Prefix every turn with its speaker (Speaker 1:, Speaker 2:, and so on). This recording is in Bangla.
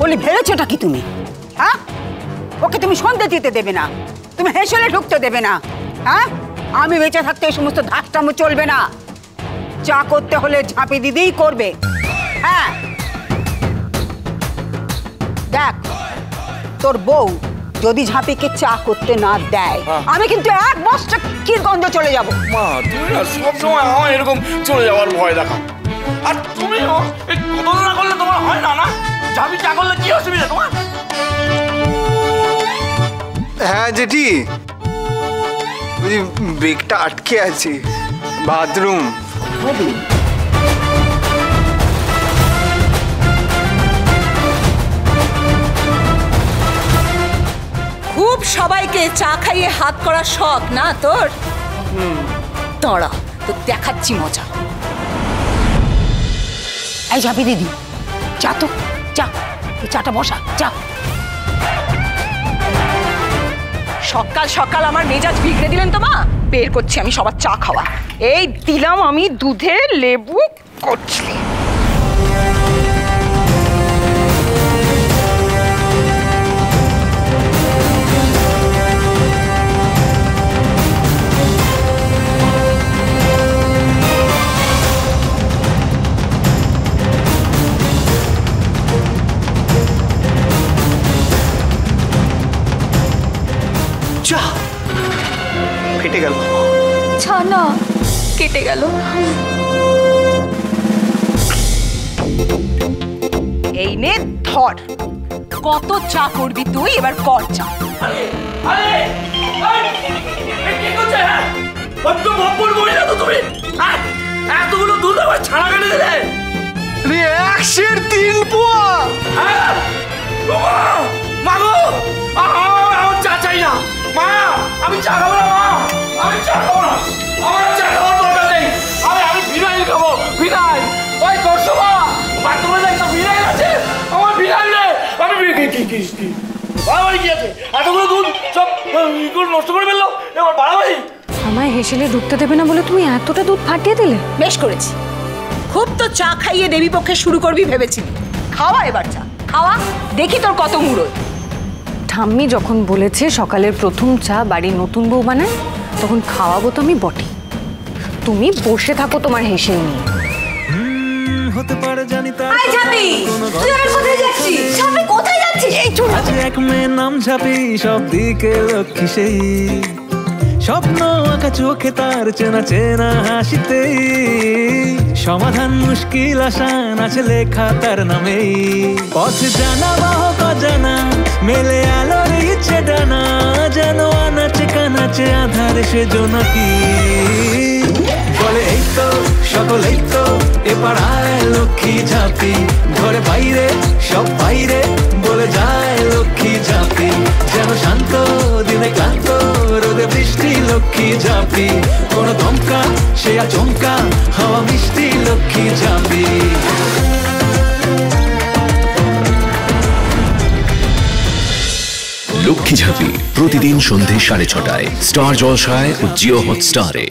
Speaker 1: বলি ভেবেছোটা কি তুমি? হ্যাঁ, ওকে তুমি সন্ধে দিতে দেবে না, তুমি হেসেলে ঢুকতে দেবে না। হ্যাঁ, আমি বেঁচে থাকতে এই সমস্ত ধাক্কামো চলবে না। চা করতে হলে ঝাঁপি দিদিই করবে। হ্যাঁ, দেখ তোর বউ যদি ঝাঁপিকে চা করতে না দেয়, আমি কিন্তু এক বস্তা কিরগঞ্জ চলে যাব।
Speaker 2: মা তুমি না সবসময় আমার এরকম চলে যাওয়ার ভয় দেখাও। আর তুমিও এই তুলনা করলে তোমার হয় না? না ঝাঁপি চা করলে কি অসুবিধা তোমার?
Speaker 3: হ্যাঁ জেঠি, ওই ব্রেকটা আটকে আছে, বাথরুম।
Speaker 4: খুব সবাইকে চা খাইয়ে হাত করার শখ না তোর? দাঁড়া, তো দেখাচ্ছি মজা।
Speaker 1: এই ঝাঁপি দিদি, চা তো চা, চাটা বসা চা।
Speaker 4: সকাল সকাল আমার মেজাজ বিগড়ে দিলেন তো মা। বের করছি আমি সবার চা খাওয়া। এই দিলাম আমি দুধে লেবু কচলি।
Speaker 3: ফেটে গেল,
Speaker 4: ছানা কেটে গেল। এই নে ধর, কত চা করবি তুই, এবার কর চা।
Speaker 2: এতগুলো দুধ আবার ছাড়া কেটে দিলে?
Speaker 3: 103 পোয়া।
Speaker 2: মাগো, আমার চা চাই না মা, আমি চা খাবো না মা, আমি চা খাবো না, আমার চা খাওয়ার দরকার নেই। আমি ভিনাইল খাবো, ভিনাইল। ওই করছো মা, বাথরুমে একটা ভিনাইল আছে, আমার ভিনাইল রে। আমি বাড়াবাড়ি কি আছে? এতগুলো দুধ সব নষ্ট করে ফেললো, এবার বাড়াবাড়ি।
Speaker 5: আমায় হেসেলে ঢুকতে দেবে না বলে তুমি এতটা দুধ ফাটিয়ে দিলে?
Speaker 4: বেশ করেছি, খুব তো চা খাইয়ে দেবী পক্ষে শুরু করবি ভেবেছিলি। খাওয়া এবার চা খাওয়া, দেখি তোর কত মুড়োয়।
Speaker 5: ঠাম্মি যখন বলেছে সকালের প্রথম চা বাড়ির নতুন বউ বানায়, তখন খাওয়াবো তো আমি বটে। তুমি বসে থাকো তোমার হেসে নিয়ে।
Speaker 6: হতে পারে জানি তার
Speaker 4: আই ঝাঁপি, তুই আর কোথায় যাচ্ছিস? ঝাঁপি কোথায় যাচ্ছিস? এই চল।
Speaker 6: আজ এক মেয়ের নাম ঝাঁপি, সব দিকে লক্ষ্মী সেই। স্বপ্ন আঁকা চোখে তার চেনা চেনা হাসিতেই। সমাধান মুশকিল আসান আছে লেখা তার নামেই। পথ জানা বাহক অজানা, মেলে আলোর ইচ্ছে ডানা। যেন আনাচে কানাচে আধারে সে জোনাকি। বলে এই তো সকলেই তো এ পাড়ায় লক্ষ্মী ঝাঁপি। ঘরে বাইরে সব বাইরে বলে যায় লক্ষ্মী ঝাঁপি। যেন শান্ত দিনে ক্লান্ত, রোদে বৃষ্টি লক্ষ্মী ঝাঁপি। কোনো দমকা সে আচমকা, হাওয়া মিষ্টি লক্ষ্মী ঝাঁপি।
Speaker 7: লক্ষ্মী ঝাঁপি প্রতিদিন সন্ধ্যে 6:30টায় স্টার জলসায় ও জিও হটস্টারে।